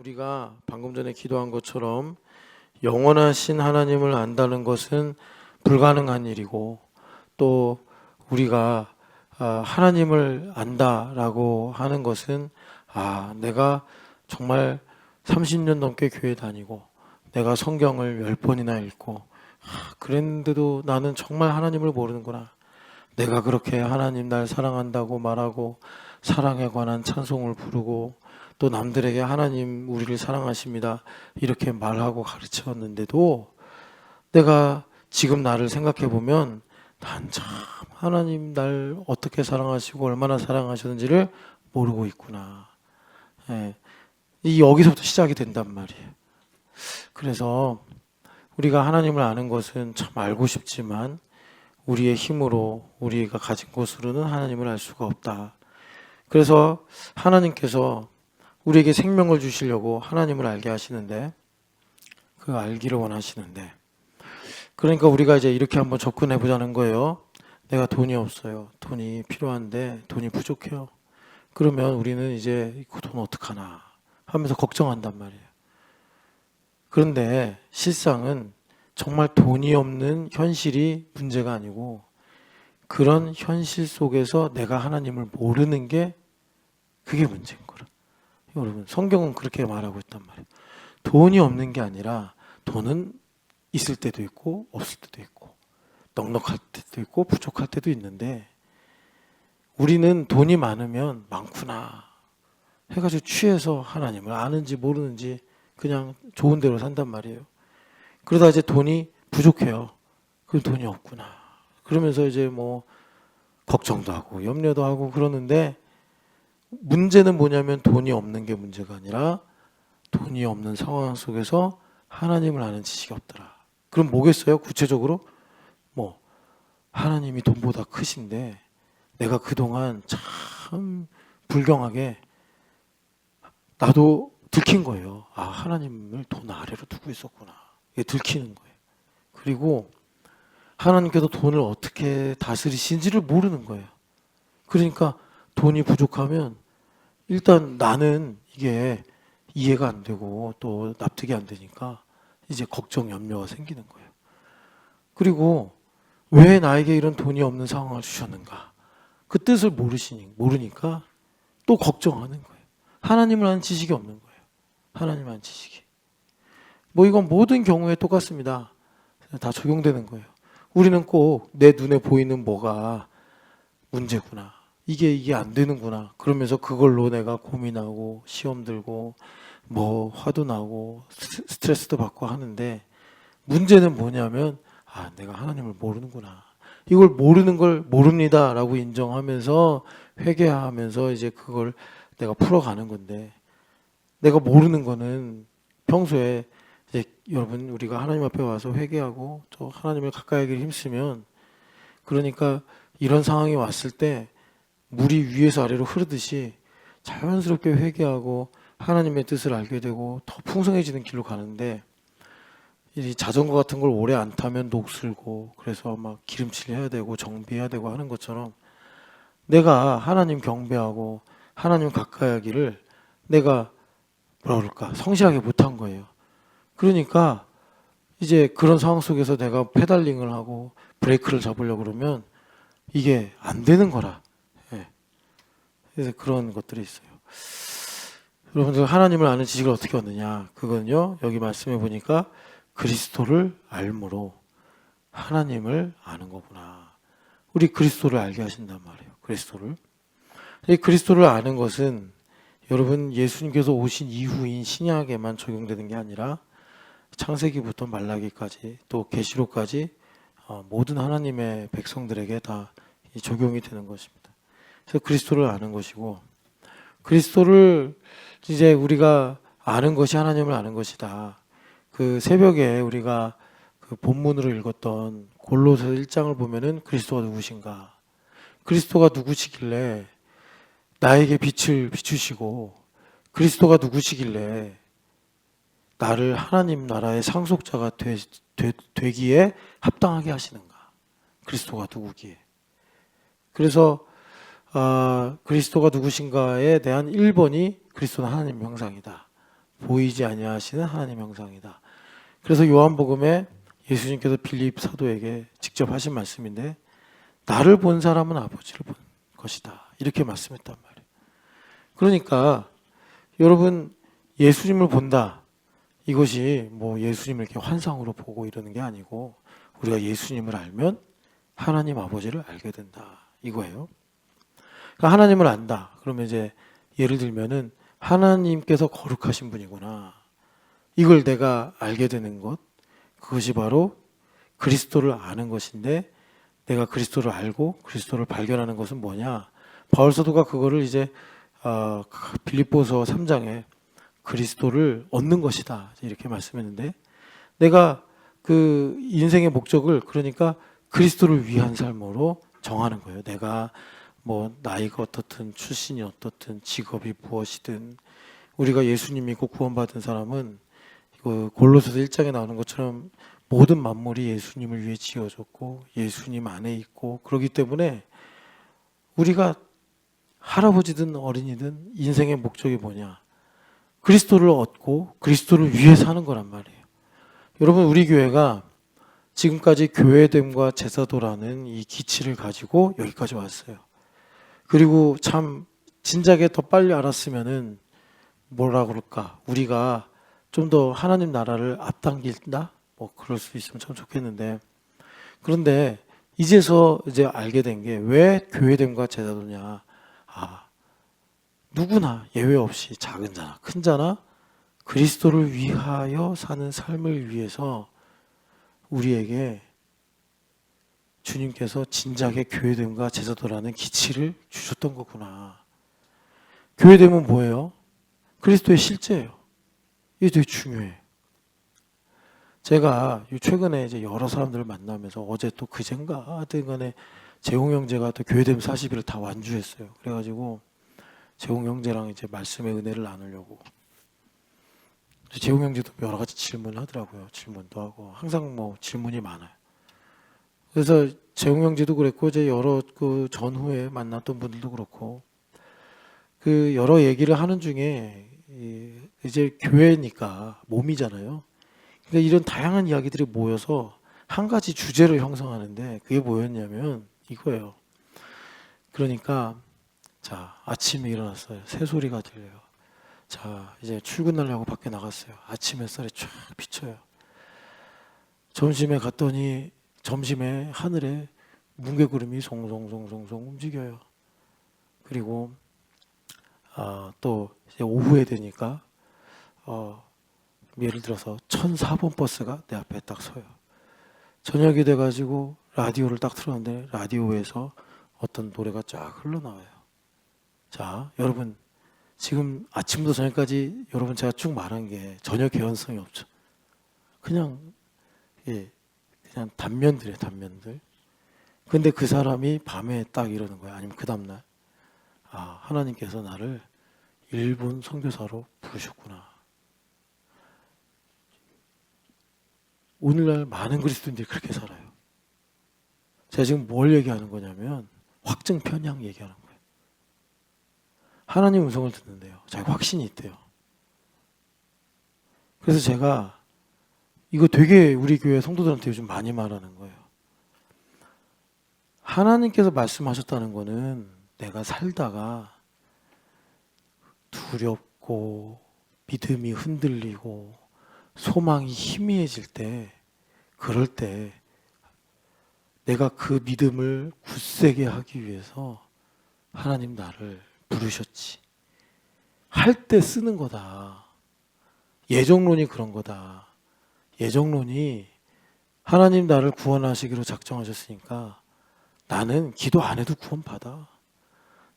우리가 방금 전에 기도한 것처럼 영원하신 하나님을 안다는 것은 불가능한 일이고, 또 우리가 하나님을 안다라고 하는 것은 내가 정말 30년 넘게 교회 다니고 내가 성경을 10번이나 읽고 그랬는데도 나는 정말 하나님을 모르는구나. 내가 그렇게 하나님 날 사랑한다고 말하고 사랑에 관한 찬송을 부르고 또 남들에게 하나님 우리를 사랑하십니다 이렇게 말하고 가르쳤는데도 내가 지금 나를 생각해 보면 난 참 하나님 날 어떻게 사랑하시고 얼마나 사랑하셨는지를 모르고 있구나. 예. 여기서부터 시작이 된단 말이에요. 그래서 우리가 하나님을 아는 것은 참 알고 싶지만 우리의 힘으로 우리가 가진 것으로는 하나님을 알 수가 없다. 그래서 하나님께서 우리에게 생명을 주시려고 하나님을 알게 하시는데, 그 알기를 원하시는데, 그러니까 우리가 이제 이렇게 한번 접근해 보자는 거예요. 내가 돈이 없어요. 돈이 필요한데 돈이 부족해요. 그러면 우리는 이제 그 돈 어떡하나 하면서 걱정한단 말이에요. 그런데 실상은 정말 돈이 없는 현실이 문제가 아니고, 그런 현실 속에서 내가 하나님을 모르는 게 그게 문제인 거라. 여러분, 성경은 그렇게 말하고 있단 말이에요. 돈이 없는 게 아니라 돈은 있을 때도 있고 없을 때도 있고 넉넉할 때도 있고 부족할 때도 있는데, 우리는 돈이 많으면 많구나 해가지고 취해서 하나님을 아는지 모르는지 그냥 좋은 대로 산단 말이에요. 그러다 이제 돈이 부족해요. 그럼 돈이 없구나 그러면서 이제 뭐 걱정도 하고 염려도 하고 그러는데, 문제는 뭐냐면 돈이 없는 게 문제가 아니라 돈이 없는 상황 속에서 하나님을 아는 지식이 없더라. 그럼 뭐겠어요? 구체적으로 뭐 하나님이 돈보다 크신데 내가 그동안 참 불경하게 나도 들킨 거예요. 하나님을 돈 아래로 두고 있었구나. 이게 들키는 거예요. 그리고 하나님께서 돈을 어떻게 다스리신지를 모르는 거예요. 그러니까 돈이 부족하면 일단 나는 이게 이해가 안 되고 또 납득이 안 되니까 이제 걱정, 염려가 생기는 거예요. 그리고 왜 나에게 이런 돈이 없는 상황을 주셨는가? 그 뜻을 모르니까 또 걱정하는 거예요. 하나님을 아는 지식이 없는 거예요. 하나님을 아는 지식이. 이건 모든 경우에 똑같습니다. 다 적용되는 거예요. 우리는 꼭 내 눈에 보이는 뭐가 문제구나, 이게 안 되는구나 그러면서 그걸로 내가 고민하고 시험 들고 뭐 화도 나고 스트레스도 받고 하는데, 문제는 뭐냐면 내가 하나님을 모르는구나, 이걸 모르는 걸 모릅니다 라고 인정하면서 회개하면서 이제 그걸 내가 풀어가는 건데, 내가 모르는 거는 평소에 이제 여러분 우리가 하나님 앞에 와서 회개하고 또 하나님을 가까이 하기를 힘쓰면, 그러니까 이런 상황이 왔을 때 물이 위에서 아래로 흐르듯이 자연스럽게 회개하고 하나님의 뜻을 알게 되고 더 풍성해지는 길로 가는데, 이 자전거 같은 걸 오래 안 타면 녹슬고 그래서 막 기름칠 해야 되고 정비해야 되고 하는 것처럼, 내가 하나님 경배하고 하나님 가까이 하기를 내가 성실하게 못한 거예요. 그러니까 이제 그런 상황 속에서 내가 페달링을 하고 브레이크를 잡으려고 그러면 이게 안 되는 거라. 그래서 그런 것들이 있어요. 여러분들 하나님을 아는 지식을 어떻게 얻느냐? 그건요, 여기 말씀해 보니까 그리스도를 알므로 하나님을 아는 거구나. 우리 그리스도를 알게 하신단 말이에요. 그리스도를 아는 것은 여러분 예수님께서 오신 이후인 신약에만 적용되는 게 아니라 창세기부터 말라기까지 또 계시록까지 모든 하나님의 백성들에게 다 적용이 되는 것입니다. 그래서 그리스도를 아는 것이고, 그리스도를 이제 우리가 아는 것이 하나님을 아는 것이다. 그 새벽에 우리가 그 본문으로 읽었던 골로새 1장을 보면은 그리스도가 누구신가? 그리스도가 누구시길래 나에게 빛을 비추시고, 그리스도가 누구시길래 나를 하나님 나라의 상속자가 되기에 합당하게 하시는가? 그리스도가 누구기에? 그래서 그리스도가 누구신가에 대한 1번이 그리스도는 하나님 형상이다. 보이지 아니하시는 하나님의 형상이다. 그래서 요한복음에 예수님께서 빌립 사도에게 직접 하신 말씀인데 나를 본 사람은 아버지를 본 것이다. 이렇게 말씀했단 말이에요. 그러니까 여러분 예수님을 본다. 이것이 뭐 예수님을 이렇게 환상으로 보고 이러는 게 아니고 우리가 예수님을 알면 하나님 아버지를 알게 된다. 이거예요. 그러니까 하나님을 안다. 그러면 이제 예를 들면은 하나님께서 거룩하신 분이구나. 이걸 내가 알게 되는 것. 그것이 바로 그리스도를 아는 것인데 내가 그리스도를 알고 그리스도를 발견하는 것은 뭐냐? 바울 사도가 그거를 이제 빌립보서 3장에 그리스도를 얻는 것이다. 이렇게 말씀했는데 내가 그 인생의 목적을 그러니까 그리스도를 위한 삶으로 정하는 거예요. 내가 뭐 나이가 어떻든 출신이 어떻든 직업이 무엇이든 우리가 예수님 믿고 구원받은 사람은 이거 골로새서 1장에 나오는 것처럼 모든 만물이 예수님을 위해 지어졌고 예수님 안에 있고 그렇기 때문에 우리가 할아버지든 어린이든 인생의 목적이 뭐냐? 그리스도를 얻고 그리스도를 위해 사는 거란 말이에요. 여러분 우리 교회가 지금까지 교회됨과 제사도라는 이 기치를 가지고 여기까지 왔어요. 그리고 참 진작에 더 빨리 알았으면은 뭐라 그럴까? 우리가 좀 더 하나님 나라를 앞당긴다? 뭐 그럴 수 있으면 참 좋겠는데 그런데 이제서 이제 알게 된 게 왜 교회됨과 제사도냐? 누구나 예외 없이 작은 자나 큰 자나 그리스도를 위하여 사는 삶을 위해서 우리에게 주님께서 진작에 교회됨과 제사도라는 기치를 주셨던 거구나. 교회됨은 뭐예요? 그리스도의 실제예요. 이게 되게 중요해. 제가 최근에 이제 여러 사람들을 만나면서 어제 또 그젠가 하여튼 간에 재홍 형제가 또 교회됨 40일을 다 완주했어요. 그래가지고 재홍 형제랑 이제 말씀의 은혜를 나누려고 재홍 형제도 여러 가지 질문을 하더라고요. 질문도 하고 항상 뭐 질문이 많아요. 그래서 재홍 형제도 그랬고 이제 여러 그 전후에 만났던 분들도 그렇고 그 여러 얘기를 하는 중에 이제 교회니까 몸이잖아요. 그러니까 이런 다양한 이야기들이 모여서 한 가지 주제를 형성하는데 그게 뭐였냐면 이거예요. 그러니까 자 아침에 일어났어요. 새소리가 들려요. 자 이제 출근하려고 밖에 나갔어요. 아침 햇살이 쫙 비쳐요. 점심에 갔더니 점심에 하늘에 뭉게구름이 송송송송송 움직여요. 그리고 또 이제 오후에 되니까 예를 들어서 1004번 버스가 내 앞에 딱 서요. 저녁이 돼가지고 라디오를 딱 틀었는데 라디오에서 어떤 노래가 쫙 흘러나와요. 자 여러분 지금 아침부터 저녁까지 여러분 제가 쭉 말한 게 전혀 개연성이 없죠. 그냥 그냥 단면들이에요. 단면들. 근데 그 사람이 밤에 딱 이러는 거야. 아니면 그 다음날 하나님께서 나를 일본 선교사로 부르셨구나. 오늘날 많은 그리스도인들이 그렇게 살아요. 제가 지금 뭘 얘기하는 거냐면 확증 편향 얘기하는 거예요. 하나님 음성을 듣는데요. 자기 확신이 있대요. 그래서 제가 이거 되게 우리 교회 성도들한테 요즘 많이 말하는 거예요. 하나님께서 말씀하셨다는 거는 내가 살다가 두렵고 믿음이 흔들리고 소망이 희미해질 때 그럴 때 내가 그 믿음을 굳세게 하기 위해서 하나님 나를 부르셨지. 할 때 쓰는 거다. 예정론이 그런 거다. 예정론이 하나님 나를 구원하시기로 작정하셨으니까 나는 기도 안 해도 구원받아.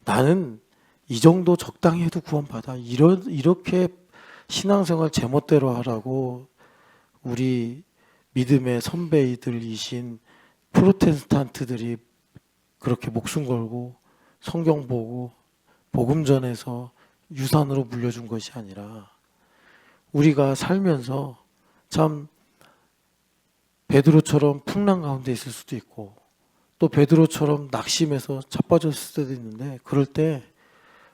나는 이 정도 적당히 해도 구원받아. 이렇게 신앙생활 제멋대로 하라고 우리 믿음의 선배들이신 프로테스탄트들이 그렇게 목숨 걸고 성경 보고 복음 전해서 유산으로 물려준 것이 아니라 우리가 살면서 참 베드로처럼 풍랑 가운데 있을 수도 있고 또 베드로처럼 낙심해서 자빠졌을 때도 있는데 그럴 때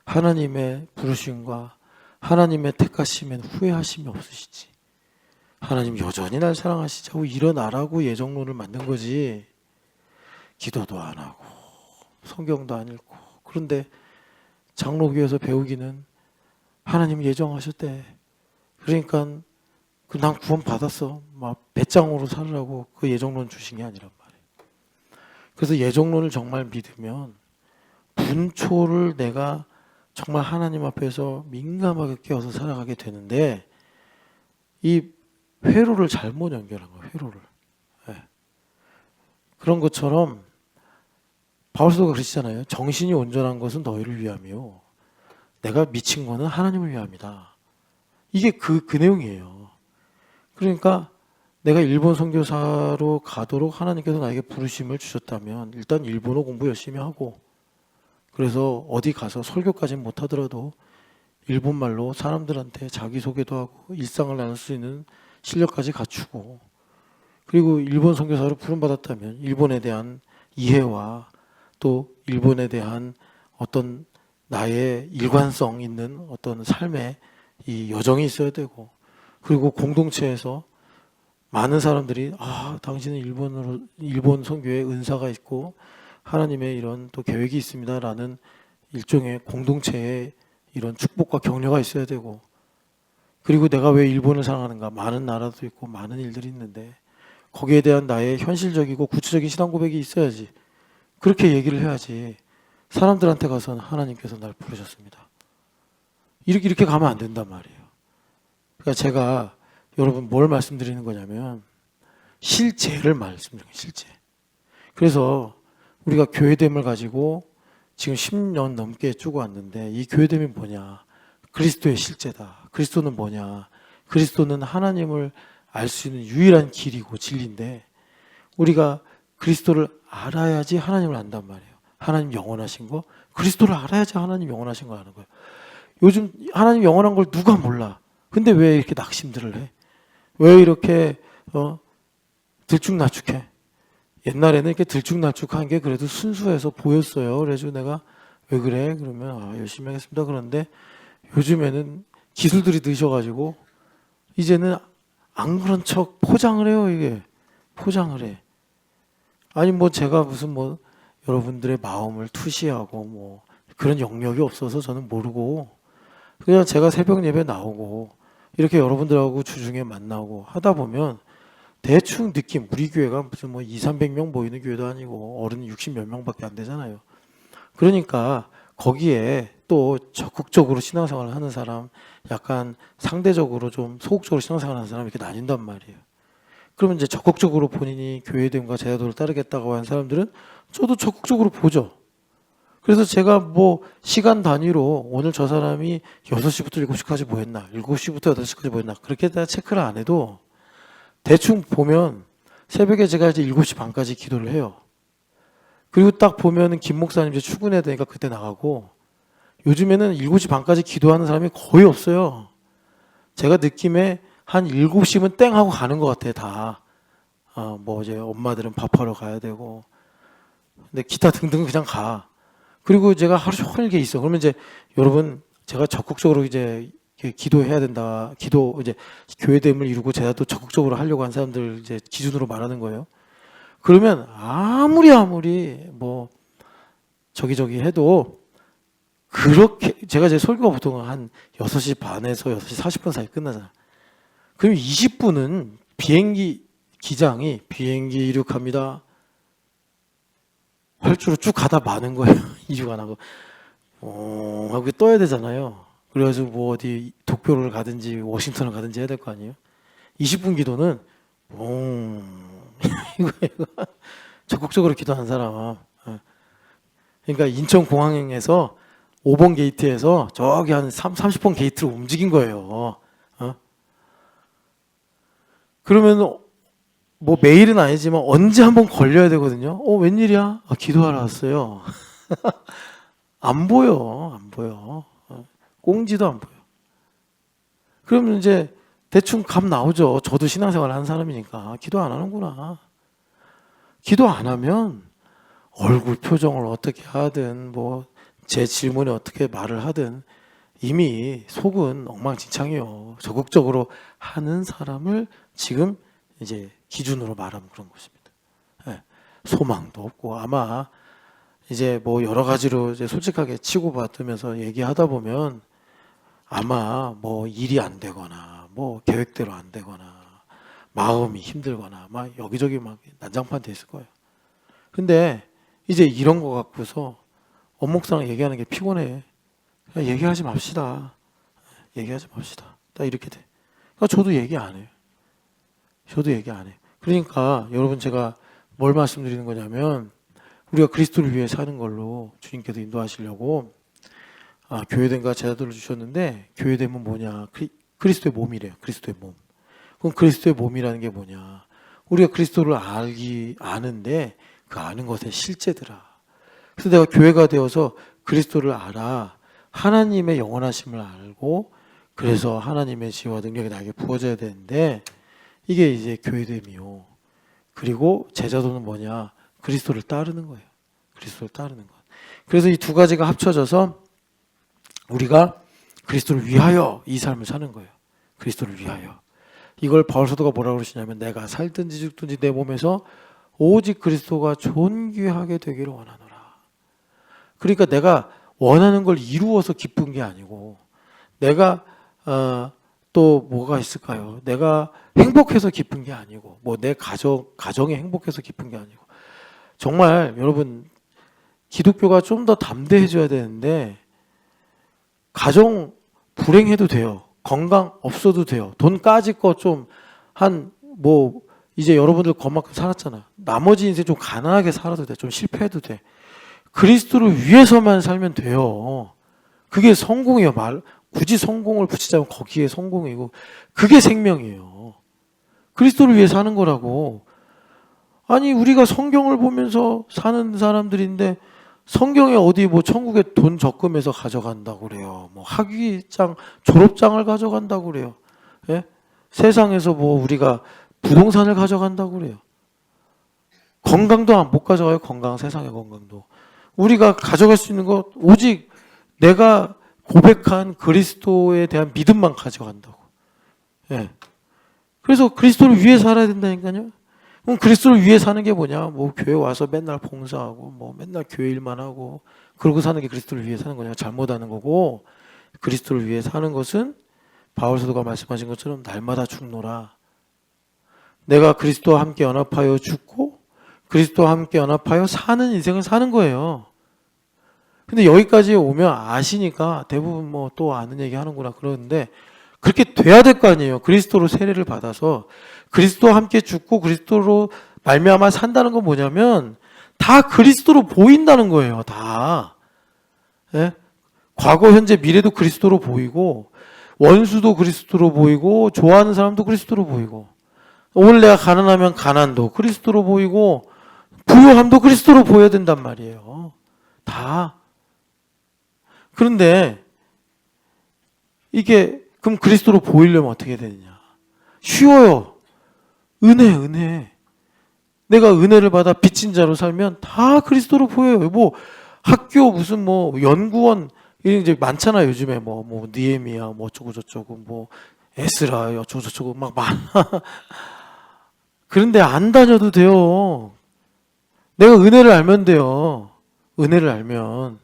하나님의 부르심과 하나님의 택하시면 후회하심이 없으시지. 하나님 여전히 날 사랑하시자고 일어나라고 예정론을 만든 거지. 기도도 안 하고 성경도 안 읽고. 그런데 장로교에서 배우기는 하나님 예정하셨대. 그러니까 난 구원 받았어. 막 배짱으로 살으라고 그 예정론 주신 게 아니란 말이에요. 그래서 예정론을 정말 믿으면 분초를 내가 정말 하나님 앞에서 민감하게 깨어서 살아가게 되는데, 이 회로를 잘못 연결한 거예요. 회로를. 네. 그런 것처럼 바울서가 그러시잖아요. 정신이 온전한 것은 너희를 위함이요, 내가 미친 거는 하나님을 위함이다. 이게 그 내용이에요. 그러니까 내가 일본 선교사로 가도록 하나님께서 나에게 부르심을 주셨다면 일단 일본어 공부 열심히 하고, 그래서 어디 가서 설교까지는 못하더라도 일본말로 사람들한테 자기소개도 하고 일상을 나눌 수 있는 실력까지 갖추고, 그리고 일본 선교사로 부름받았다면 일본에 대한 이해와 또 일본에 대한 어떤 나의 일관성 있는 어떤 삶의 이 여정이 있어야 되고, 그리고 공동체에서 많은 사람들이 당신은 일본 선교에 은사가 있고 하나님의 이런 또 계획이 있습니다라는 일종의 공동체의 이런 축복과 격려가 있어야 되고, 그리고 내가 왜 일본을 사랑하는가, 많은 나라도 있고 많은 일들이 있는데 거기에 대한 나의 현실적이고 구체적인 신앙 고백이 있어야지. 그렇게 얘기를 해야지 사람들한테 가서는 하나님께서 날 부르셨습니다, 이렇게 가면 안 된단 말이에요. 그러니까 제가 여러분 뭘 말씀드리는 거냐면 실제를 말씀드리는 거예요. 실제. 그래서 우리가 교회됨을 가지고 지금 10년 넘게 쭉 왔는데, 이 교회됨이 뭐냐? 그리스도의 실제다. 그리스도는 뭐냐? 그리스도는 하나님을 알 수 있는 유일한 길이고 진리인데, 우리가 그리스도를 알아야지 하나님을 안단 말이에요. 하나님 영원하신 거, 그리스도를 알아야지 하나님 영원하신 거 아는 거예요. 요즘 하나님 영원한 걸 누가 몰라? 근데 왜 이렇게 낙심들을 해? 왜 이렇게 들쭉날쭉해? 옛날에는 이렇게 들쭉날쭉한 게 그래도 순수해서 보였어요. 그래서 내가 왜 그래? 그러면 열심히 하겠습니다. 그런데 요즘에는 기술들이 늦어가지고 이제는 안 그런 척 포장을 해요. 이게 포장을 해. 아니 제가 무슨 여러분들의 마음을 투시하고 그런 영역이 없어서 저는 모르고, 그냥 제가 새벽 예배 나오고 이렇게 여러분들하고 주중에 만나고 하다 보면 대충 느낌, 우리 교회가 무슨 200~300명 모이는 교회도 아니고 어른 60몇 명밖에 안 되잖아요. 그러니까 거기에 또 적극적으로 신앙생활을 하는 사람, 약간 상대적으로 좀 소극적으로 신앙생활을 하는 사람, 이렇게 나뉜단 말이에요. 그러면 이제 적극적으로 본인이 교회됨과 제자도를 따르겠다고 하는 사람들은 저도 적극적으로 보죠. 그래서 제가 시간 단위로 오늘 저 사람이 6시부터 7시까지 뭐 했나, 7시부터 8시까지 뭐 했나, 그렇게 다 체크를 안 해도 대충 보면 새벽에 제가 이제 7시 반까지 기도를 해요. 그리고 딱 보면은 김 목사님 이제 출근해야 되니까 그때 나가고, 요즘에는 7시 반까지 기도하는 사람이 거의 없어요. 제가 느낌에 한 7시면 땡 하고 가는 것 같아요, 다. 이제 엄마들은 밥하러 가야 되고, 근데 기타 등등 그냥 가. 그리고 제가 하루 종일 게 있어. 그러면 이제 여러분, 제가 적극적으로 이제 기도해야 된다. 이제 교회됨을 이루고 제가 또 적극적으로 하려고 한 사람들 이제 기준으로 말하는 거예요. 그러면 아무리 저기 해도, 그렇게 제가 제 설교가 보통 한 6시 반에서 6시 40분 사이 끝나잖아. 그럼 20분은 기장이 비행기 이륙합니다, 활주로 쭉 가다 마는 거예요. 이륙 안 하고 하고 떠야 되잖아요. 그래서 어디 도쿄를 가든지 워싱턴을 가든지 해야 될 거 아니에요. 20분 기도는 이거 적극적으로 기도한 사람. 그러니까 인천공항에서 5번 게이트에서 저기 한 30번 게이트로 움직인 거예요. 그러면 매일은 아니지만 언제 한번 걸려야 되거든요. 웬일이야? 기도하러 왔어요. 안 보여. 꽁지도 안 보여. 그러면 이제 대충 감 나오죠. 저도 신앙생활 하는 사람이니까 기도 안 하는구나. 기도 안 하면 얼굴 표정을 어떻게 하든 제 질문에 어떻게 말을 하든 이미 속은 엉망진창이요. 적극적으로 하는 사람을 지금 이제 기준으로 말하면 그런 것입니다. 예, 소망도 없고 아마 이제 뭐 여러 가지로 이제 솔직하게 치고받으면서 얘기하다 보면 아마 뭐 일이 안 되거나 뭐 계획대로 안 되거나 마음이 힘들거나 막 여기저기 막 난장판 돼 있을 거예요. 근데 이제 이런 거 갖고서 원목사랑 얘기하는 게 피곤해. 그냥 얘기하지 맙시다. 얘기하지 맙시다. 딱 이렇게 돼. 그러니까 저도 얘기 안 해요. 저도 얘기 안 해요. 그러니까 여러분 제가 뭘 말씀드리는 거냐면 우리가 그리스도를 위해 사는 걸로 주님께서 인도하시려고 교회됨과 제자들을 주셨는데 교회됨은 뭐냐? 그리스도의 몸이래요. 그리스도의 몸. 그럼 그리스도의 몸이라는 게 뭐냐? 우리가 그리스도를 아는데 그 아는 것의 실제더라. 그래서 내가 교회가 되어서 그리스도를 알아. 하나님의 영원하심을 알고 그래서 하나님의 지혜와 능력이 나에게 부어져야 되는데 이게 이제 교회됨이요. 그리고 제자도는 뭐냐? 그리스도를 따르는 거예요. 그리스도를 따르는 것. 그래서 이 두 가지가 합쳐져서 우리가 그리스도를 위하여 이 삶을 사는 거예요. 그리스도를 위하여. 이걸 바울 사도가 뭐라고 그러시냐면 내가 살든지 죽든지 내 몸에서 오직 그리스도가 존귀하게 되기를 원하노라. 그러니까 내가 원하는 걸 이루어서 기쁜 게 아니고 내가 또 뭐가 있을까요? 내가 행복해서 기쁜 게 아니고 뭐 내 가정이 행복해서 기쁜 게 아니고 정말 여러분 기독교가 좀 더 담대해져야 되는데 가정 불행해도 돼요. 건강 없어도 돼요. 돈 까짓 거 좀 한 뭐 이제 여러분들 것만큼 살았잖아. 나머지 인생 좀 가난하게 살아도 돼. 좀 실패해도 돼. 그리스도를 위해서만 살면 돼요. 그게 성공이에요. 굳이 성공을 붙이자면 거기에 성공이고 그게 생명이에요. 그리스도를 위해 사는 거라고. 아니 우리가 성경을 보면서 사는 사람들인데 성경에 어디 뭐 천국에 돈 적금해서 가져간다고 그래요. 뭐 학위장, 졸업장을 가져간다고 그래요. 예? 세상에서 뭐 우리가 부동산을 가져간다고 그래요. 건강도 못 가져가요. 세상의 건강도. 우리가 가져갈 수 있는 것 오직 내가 고백한 그리스도에 대한 믿음만 가져간다고. 예. 그래서 그리스도를 위해 살아야 된다니까요. 그럼 그리스도를 위해 사는 게 뭐냐? 뭐 교회 와서 맨날 봉사하고 뭐 맨날 교회 일만 하고 그러고 사는 게 그리스도를 위해 사는 거냐? 잘못하는 거고 그리스도를 위해 사는 것은 바울 사도가 말씀하신 것처럼 날마다 죽노라. 내가 그리스도와 함께 연합하여 죽고 그리스도와 함께 연합하여 사는 인생을 사는 거예요. 근데 여기까지 오면 아시니까 대부분 뭐 또 아는 얘기 하는구나 그러는데 그렇게 돼야 될 거 아니에요. 그리스도로 세례를 받아서 그리스도와 함께 죽고 그리스도로 말미암아 산다는 건 뭐냐면 다 그리스도로 보인다는 거예요. 다. 예? 과거, 현재, 미래도 그리스도로 보이고 원수도 그리스도로 보이고 좋아하는 사람도 그리스도로 보이고 오늘 내가 가난하면 가난도 그리스도로 보이고 부유함도 그리스도로 보여야 된단 말이에요. 다. 그런데 이게 그럼 그리스도로 보이려면 어떻게 되느냐? 쉬워요. 은혜. 내가 은혜를 받아 빚진 자로 살면 다 그리스도로 보여요. 뭐 학교 무슨 뭐 연구원 이제 많잖아요. 요즘에 뭐 니에미야 뭐 어쩌고 저쩌고 뭐 에스라 어쩌고 저쩌고 막 많아. 그런데 안 다녀도 돼요. 내가 은혜를 알면 돼요. 은혜를 알면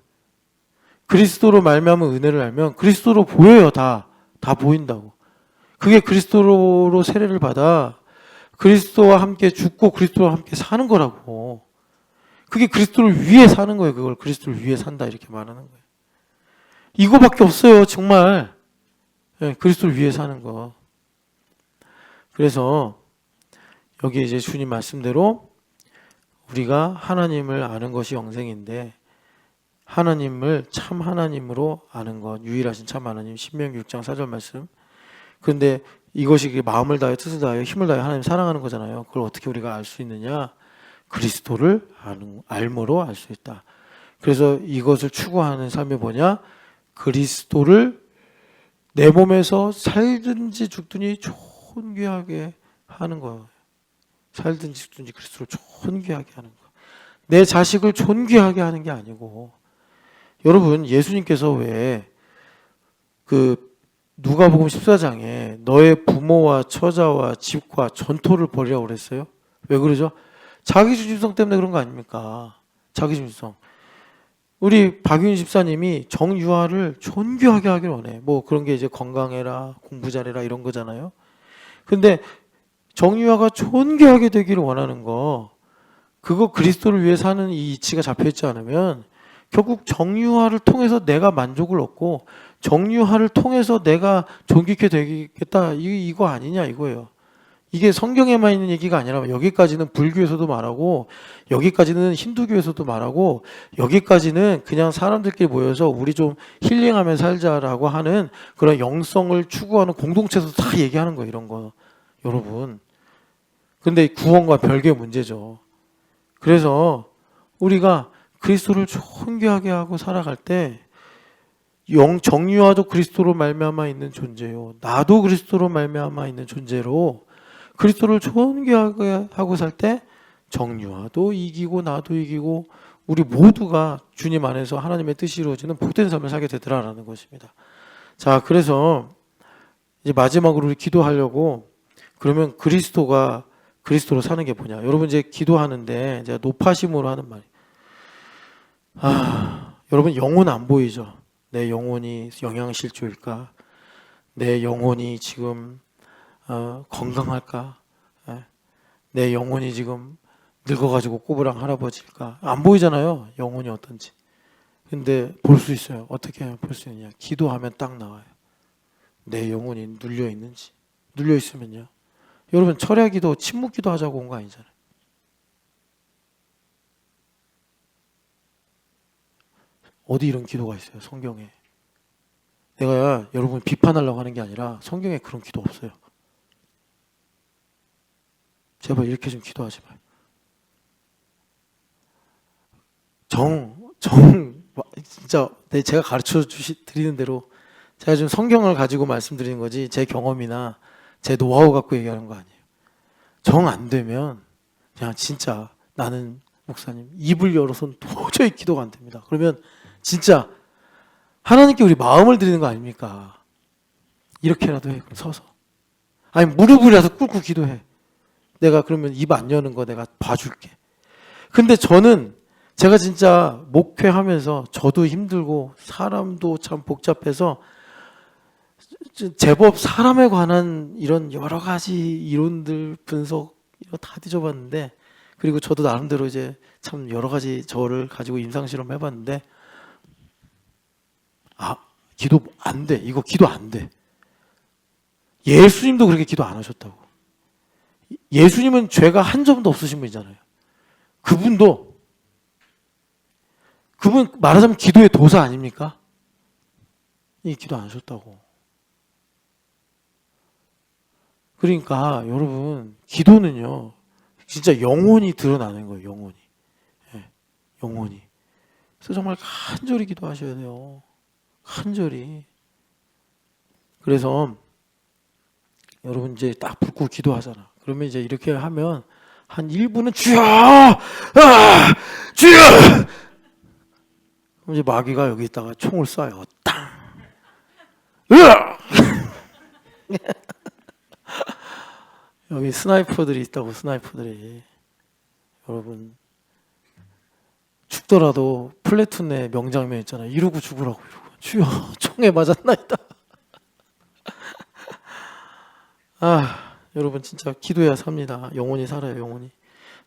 그리스도로 말미암은 은혜를 알면 그리스도로 보여요. 다 보인다고. 그게 그리스도로 세례를 받아 그리스도와 함께 죽고 그리스도와 함께 사는 거라고. 그게 그리스도를 위해 사는 거예요. 그걸 그리스도를 위해 산다 이렇게 말하는 거예요. 이거밖에 없어요. 정말. 네, 그리스도를 위해 사는 거. 그래서 여기 이제 주님 말씀대로 우리가 하나님을 아는 것이 영생인데 하나님을 참 하나님으로 아는 것, 유일하신 참 하나님, 신명기 6장 4절 말씀. 그런데 이것이 마음을 다해 뜻을 다해 힘을 다해 하나님 사랑하는 거잖아요. 그걸 어떻게 우리가 알 수 있느냐? 그리스도를 알므로 알 수 있다. 그래서 이것을 추구하는 삶이 뭐냐? 그리스도를 내 몸에서 살든지 죽든지 존귀하게 하는 거예요. 살든지 죽든지 그리스도를 존귀하게 하는 거. 내 자식을 존귀하게 하는 게 아니고 여러분 예수님께서 왜 그 누가복음 14장에 너의 부모와 처자와 집과 전토를 벌이라고 그랬어요. 왜 그러죠? 자기중심성 때문에 그런 거 아닙니까? 자기중심성. 우리 박윤 집사님이 정유아를 존귀하게 하길 원해. 뭐 그런 게 이제 건강해라, 공부 잘해라 이런 거잖아요. 근데 정유아가 존귀하게 되기를 원하는 거, 그거 그리스도를 위해 사는 이 이치가 잡혀있지 않으면 결국 정유아를 통해서 내가 만족을 얻고 정유아를 통해서 내가 존귀케 되겠다, 이거 아니냐 이거예요. 이게 성경에만 있는 얘기가 아니라 여기까지는 불교에서도 말하고, 여기까지는 힌두교에서도 말하고, 여기까지는 그냥 사람들끼리 모여서 우리 좀 힐링하며 살자라고 하는 그런 영성을 추구하는 공동체에서 다 얘기하는 거예요, 이런 거. 여러분. 근데 구원과 별개의 문제죠. 그래서 우리가 그리스도를 존귀하게 하고 살아갈 때 정유아도 그리스도로 말미암아 있는 존재요, 나도 그리스도로 말미암아 있는 존재로 그리스도를 존귀하게 하고 살 때 정유아도 이기고 나도 이기고 우리 모두가 주님 안에서 하나님의 뜻이 이루어지는 복된 삶을 살게 되더라라는 것입니다. 자, 그래서 이제 마지막으로 우리 기도하려고, 그러면 그리스도로 사는 게 뭐냐? 여러분 이제 기도하는데 제가 높아심으로 하는 말이, 여러분 영혼 안 보이죠? 내 영혼이 영양실조일까? 내 영혼이 지금 건강할까? 내 영혼이 지금 늙어가지고 꼬부랑 할아버지일까? 안 보이잖아요, 영혼이 어떤지. 근데 볼 수 있어요. 어떻게 하면 볼 수 있느냐? 기도하면 딱 나와요. 내 영혼이 눌려 있는지. 눌려 있으면요, 여러분 철야기도 침묵기도 하자고 온 거 아니잖아요. 어디 이런 기도가 있어요, 성경에? 내가 여러분 비판하려고 하는 게 아니라 성경에 그런 기도 없어요. 제발 이렇게 좀 기도하지 마요. 진짜 제가 가르쳐 드리는 대로, 제가 지금 성경을 가지고 말씀드리는 거지 제 경험이나 제 노하우 갖고 얘기하는 거 아니에요. 정 안 되면 그냥 진짜 나는 목사님 입을 열어서는 도저히 기도가 안 됩니다. 그러면 진짜 하나님께 우리 마음을 드리는 거 아닙니까? 이렇게라도 해. 그럼 서서. 아니 무릎이라도 꿇고 기도해. 내가 그러면 입 안 여는 거 내가 봐줄게. 근데 제가 진짜 목회하면서 저도 힘들고 사람도 참 복잡해서 제법 사람에 관한 이런 여러 가지 이론들 분석 이거 다 뒤져봤는데, 그리고 저도 나름대로 이제 참 여러 가지 저를 가지고 임상실험 해봤는데, 기도 안 돼. 이거 기도 안 돼. 예수님도 그렇게 기도 안 하셨다고. 예수님은 죄가 한 점도 없으신 분이잖아요. 그분 말하자면 기도의 도사 아닙니까? 이 기도 안 하셨다고. 그러니까 여러분 기도는요 진짜 영혼이 드러나는 거예요. 영혼이. 네, 영혼이. 그래서 정말 간절히 기도하셔야 돼요. 간절히. 그래서 여러분 이제 딱 붙고 기도하잖아. 그러면 이제 이렇게 하면 한 1분은 주여! 주여! 그럼 이제 마귀가 여기 있다가 총을 쏴요. 땅! 으악! 여기 스나이퍼들이 있다고, 스나이퍼들이. 여러분 죽더라도 플래툰의 명장면 있잖아요. 이러고 죽으라고, 이러고. 주여, 총에 맞았나이다. 여러분 진짜 기도해야 삽니다. 영혼이 살아요, 영혼이.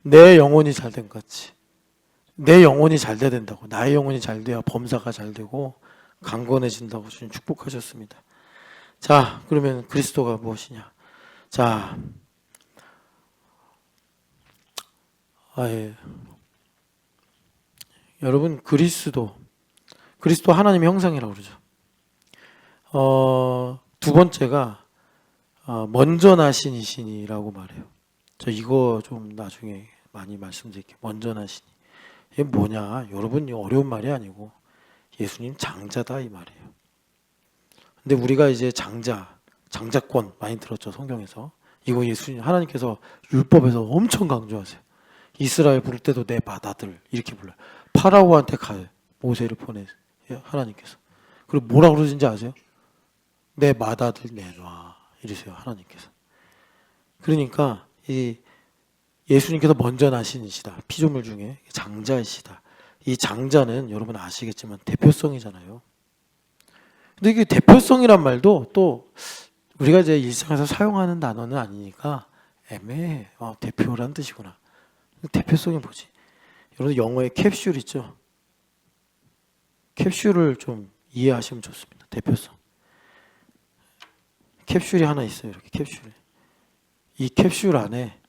내 영혼이 잘 된 것 같이. 내 영혼이 잘 돼야 된다고. 나의 영혼이 잘 돼야 범사가 잘 되고 강건해진다고 주님 축복하셨습니다. 자, 그러면 그리스도가 무엇이냐? 자, 여러분 그리스도 하나님의 형상이라고 그러죠. 두 번째가 먼저 나신 이시니라고 말해요. 저 이거 좀 나중에 많이 말씀드릴게요. 먼저 나시니. 이게 뭐냐? 여러분 어려운 말이 아니고 예수님 장자다 이 말이에요. 근데 우리가 이제 장자권 많이 들었죠, 성경에서. 이거 예수님 하나님께서 율법에서 엄청 강조하세요. 이스라엘 부를 때도 내 바다들 이렇게 불러요. 파라오한테 가요. 모세를 보내 하나님께서. 그리고 뭐라고 그러신지 아세요? 내 맏아들 내놔 이러세요 하나님께서. 그러니까 이 예수님께서 먼저 나신이시다. 피조물 중에 장자이시다. 이 장자는 여러분 아시겠지만 대표성이잖아요. 근데 이게 대표성이란 말도 또 우리가 이제 일상에서 사용하는 단어는 아니니까 애매해. 대표란 뜻이구나. 대표성이 뭐지? 여러분 영어에 캡슐 있죠? 캡슐을 좀 이해하시면 좋습니다. 대표성. 캡슐이 하나 있어요. 이렇게 캡슐. 이 캡슐 안에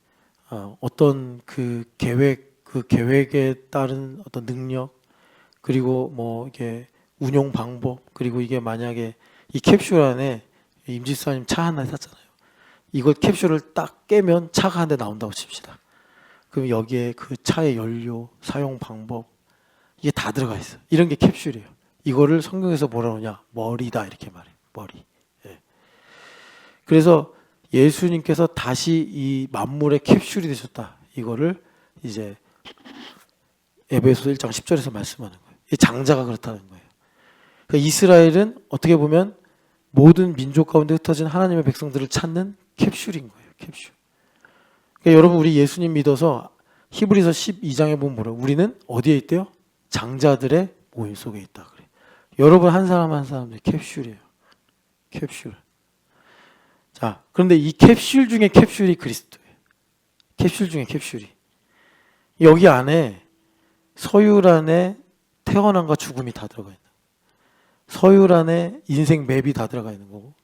어떤 그 계획에 따른 어떤 능력, 그리고 뭐 이게 운용 방법, 그리고 이게 만약에 이 캡슐 안에 임지수님 차 하나 샀잖아요. 이걸 캡슐을 딱 깨면 차가 한 대 나온다고 칩시다. 그럼 여기에 그 차의 연료, 사용 방법 이게 다 들어가 있어요. 이런 게 캡슐이에요. 이거를 성경에서 뭐라 그러냐? 머리다 이렇게 말해요. 머리. 예. 그래서 예수님께서 다시 이 만물의 캡슐이 되셨다. 이거를 이제 에베소서 1장 10절에서 말씀하는 거예요. 이 장자가 그렇다는 거예요. 그러니까 이스라엘은 어떻게 보면 모든 민족 가운데 흩어진 하나님의 백성들을 찾는 캡슐인 거예요. 캡슐. 그러니까 여러분 우리 예수님 믿어서 히브리서 12장에 보면 뭐라고? 우리는 어디에 있대요? 장자들의 모임 속에 있다 그래. 여러분 한 사람 한 사람들 캡슐이에요. 캡슐. 자, 그런데 이 캡슐 중에 캡슐이 그리스도예요. 캡슐 중에 캡슐이. 여기 안에 서유란의 태어남과 죽음이 다 들어가 있는 거예요. 서유란의 인생 맵이 다 들어가 있는 거고,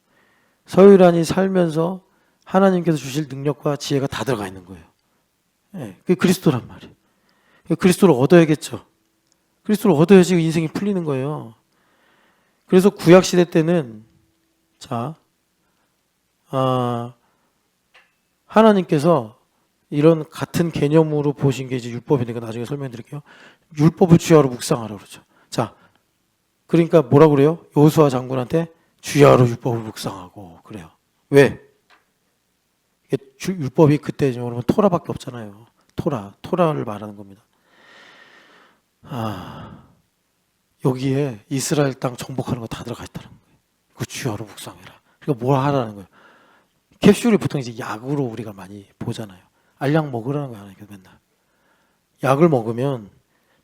서유란이 살면서 하나님께서 주실 능력과 지혜가 다 들어가 있는 거예요. 네, 그게 그리스도란 말이에요. 그리스도를 얻어야겠죠. 그리스도를 얻어야지 인생이 풀리는 거예요. 그래서 구약 시대 때는 하나님께서 이런 같은 개념으로 보신 게 이제 율법이니까 나중에 설명드릴게요. 율법을 주야로 묵상하라 그러죠. 자, 그러니까 뭐라 그래요? 여호수아 장군한테 주야로 율법을 묵상하고 그래요. 왜? 율법이 그때 여러분 토라밖에 없잖아요. 토라를 말하는 겁니다. 여기에 이스라엘 땅 정복하는 거 다 들어가 있다는 거예요. 그 주야로 묵상해라. 그러니까 뭘 하라는 거예요? 캡슐이 보통 이제 약으로 우리가 많이 보잖아요. 알약 먹으라는 거 하나니까 맨날. 약을 먹으면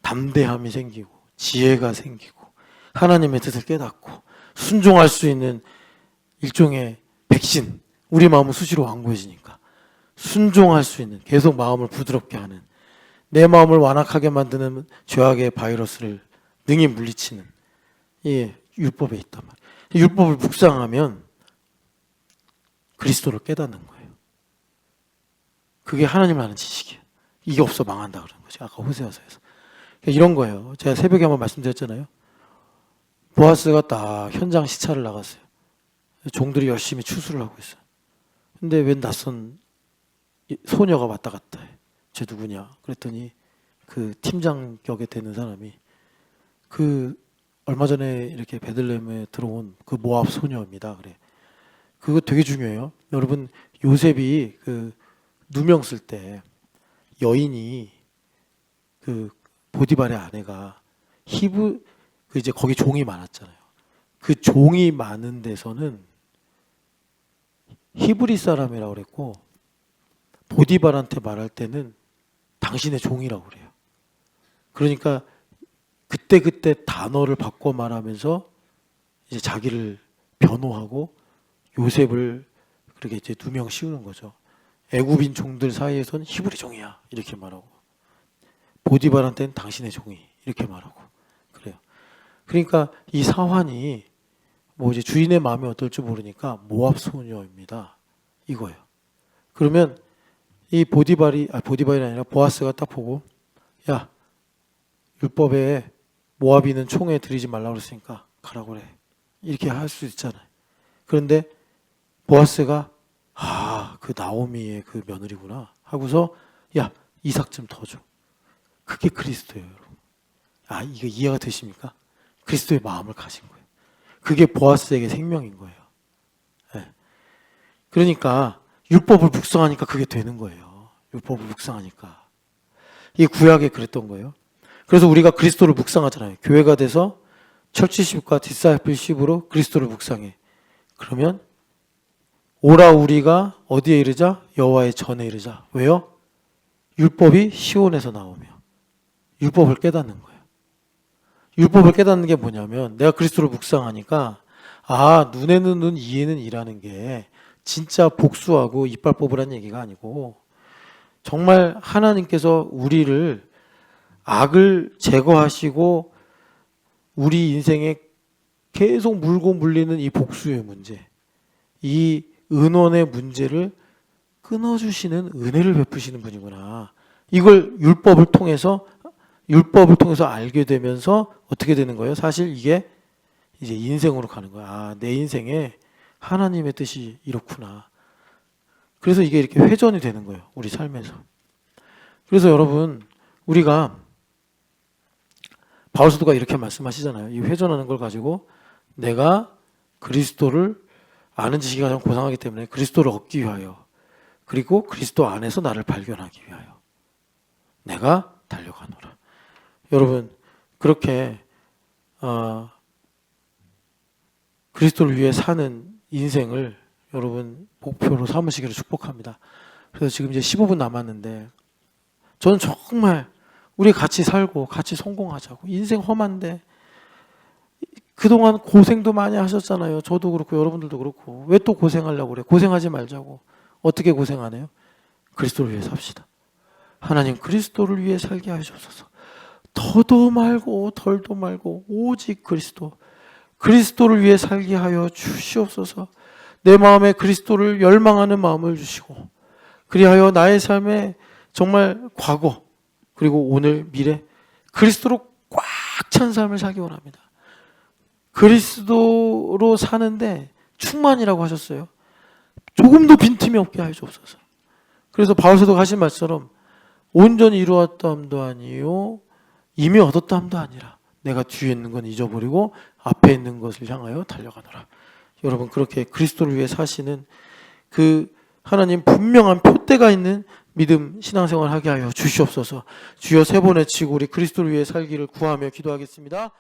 담대함이 생기고 지혜가 생기고 하나님의 뜻을 깨닫고 순종할 수 있는 일종의 백신. 우리 마음은 수시로 완고해지니까 순종할 수 있는, 계속 마음을 부드럽게 하는, 내 마음을 완악하게 만드는 죄악의 바이러스를 능히 물리치는 율법에 있단 말이에요. 율법을 묵상하면 그리스도를 깨닫는 거예요. 그게 하나님을 아는 지식이에요. 이게 없어 망한다 그러는 거죠. 아까 호세아서에서. 이런 거예요. 제가 새벽에 한번 말씀드렸잖아요. 보아스가 딱 현장 시찰을 나갔어요. 종들이 열심히 추수를 하고 있어요. 근데 웬 낯선 소녀가 왔다 갔다 해. 쟤 누구냐? 그랬더니 그 팀장 격에 되는 사람이 그 얼마 전에 이렇게 베들레헴에 들어온 그 모압 소녀입니다. 그래. 그거 되게 중요해요. 여러분 요셉이 그 누명 쓸 때 여인이 그 보디발의 아내가 그 이제 거기 종이 많았잖아요. 그 종이 많은 데서는 히브리 사람이라고 그랬고 보디발한테 말할 때는 당신의 종이라고 그래요. 그러니까 그때 단어를 바꿔 말하면서 이제 자기를 변호하고 요셉을 그렇게 이제 누명 씌우는 거죠. 애굽인 종들 사이에서는 히브리 종이야 이렇게 말하고 보디발한테는 당신의 종이 이렇게 말하고 그래요. 그러니까 이 사환이 뭐 이제 주인의 마음이 어떨지 모르니까 모압 소녀입니다. 이거예요. 그러면 이 보디발이 아니라 보아스가 딱 보고 야 율법에 모압인은 총에 들이지 말라고 그랬으니까 가라고 그래. 이렇게 할 수 있잖아요. 그런데 보아스가 그 나오미의 그 며느리구나 하고서 야 이삭 좀 더 줘. 그게 그리스도예요, 여러분. 이거 이해가 되십니까? 그리스도의 마음을 가진 거예요. 그게 보아스에게 생명인 거예요. 네. 그러니까 율법을 묵상하니까 그게 되는 거예요. 율법을 묵상하니까. 이 구약에 그랬던 거예요. 그래서 우리가 그리스도를 묵상하잖아요. 교회가 돼서 철치십과 디사이플십으로 그리스도를 묵상해. 그러면 오라 우리가 어디에 이르자? 여호와의 전에 이르자. 왜요? 율법이 시온에서 나오며 율법을 깨닫는 거예요. 율법을 깨닫는 게 뭐냐면 내가 그리스도를 묵상하니까 눈에는 눈, 이에는 이라는 게 진짜 복수하고 이빨 뽑으라는 얘기가 아니고 정말 하나님께서 우리를 악을 제거하시고 우리 인생에 계속 물고 물리는 이 복수의 문제, 이 은원의 문제를 끊어주시는 은혜를 베푸시는 분이구나. 이걸 율법을 통해서 알게 되면서 어떻게 되는 거예요? 사실 이게 이제 인생으로 가는 거야. 내 인생에 하나님의 뜻이 이렇구나. 그래서 이게 이렇게 회전이 되는 거예요. 우리 삶에서. 그래서 여러분, 우리가 바울 사도가 이렇게 말씀하시잖아요. 이 회전하는 걸 가지고 내가 그리스도를 아는 지식이 가장 고상하기 때문에 그리스도를 얻기 위하여 그리고 그리스도 안에서 나를 발견하기 위하여 내가 달려가노라. 여러분 그렇게 그리스도를 위해 사는 인생을 여러분 목표로 삼으시기를 축복합니다. 그래서 지금 이제 15분 남았는데 저는 정말 우리 같이 살고 같이 성공하자고. 인생 험한데 그동안 고생도 많이 하셨잖아요. 저도 그렇고 여러분들도 그렇고. 왜 또 고생하려고 그래? 고생하지 말자고. 어떻게 고생하네요? 그리스도를 위해 삽시다. 하나님 그리스도를 위해 살게 하셔서 더도 말고 덜도 말고 오직 그리스도를 위해 살게 하여 주시옵소서. 내 마음에 그리스도를 열망하는 마음을 주시고 그리하여 나의 삶에 정말 과거 그리고 오늘 미래 그리스도로 꽉 찬 삶을 살기 원합니다. 그리스도로 사는데 충만이라고 하셨어요. 조금도 빈틈이 없게 하여 주옵소서. 그래서 바울 사도가 하신 말처럼 온전히 이루었다함도 아니요 이미 얻었다함도 아니라 내가 뒤에 있는 건 잊어버리고 앞에 있는 것을 향하여 달려가노라. 여러분 그렇게 그리스도를 위해 사시는 그 하나님 분명한 표대가 있는 믿음 신앙생활 하게 하여 주시옵소서. 주여 세 번 외치고 우리 그리스도를 위해 살기를 구하며 기도하겠습니다.